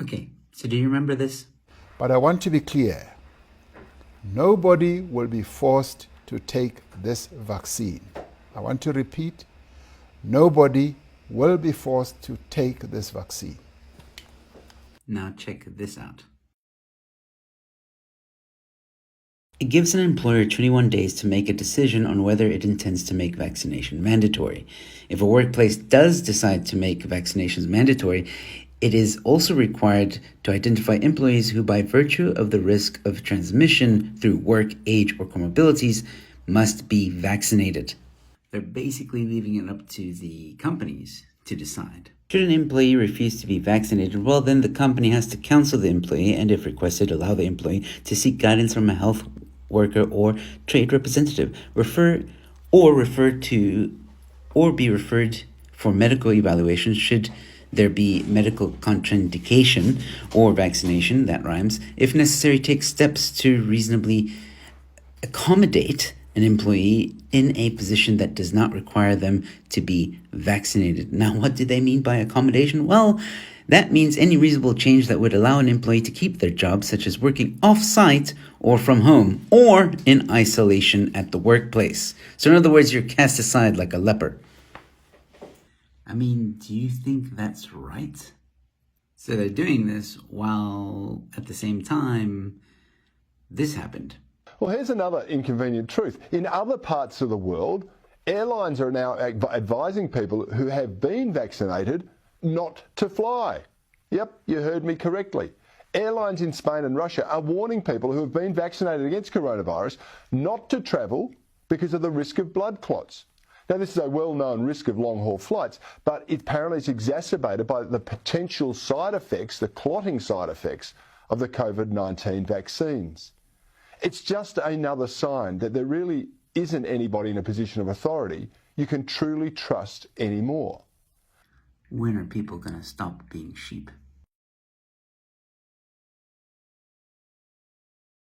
Okay, so do you remember this? But I want to be clear. Nobody will be forced to take this vaccine. I want to repeat, nobody will be forced to take this vaccine. Now check this out. It gives an employer 21 days to make a decision on whether it intends to make vaccination mandatory. If a workplace does decide to make vaccinations mandatory, it is also required to identify employees who, by virtue of the risk of transmission through work, age, or comorbidities, must be vaccinated. They're basically leaving it up to the companies to decide. Should an employee refuse to be vaccinated, well, then the company has to counsel the employee and, if requested, allow the employee to seek guidance from a health worker or trade representative, be referred for medical evaluation should there be medical contraindication or vaccination, that rhymes, if necessary, take steps to reasonably accommodate an employee in a position that does not require them to be vaccinated. Now, what do they mean by accommodation? Well, that means any reasonable change that would allow an employee to keep their job, such as working off-site or from home, or in isolation at the workplace. So in other words, you're cast aside like a leper. I mean, do you think that's right? So they're doing this while at the same time this happened. Well, here's another inconvenient truth. In other parts of the world, airlines are now advising people who have been vaccinated not to fly. Yep, you heard me correctly. Airlines in Spain and Russia are warning people who have been vaccinated against coronavirus not to travel because of the risk of blood clots. Now, this is a well-known risk of long-haul flights, but it apparently is exacerbated by the potential side effects, the clotting side effects of the COVID-19 vaccines. It's just another sign that there really isn't anybody in a position of authority you can truly trust anymore. When are people going to stop being sheep?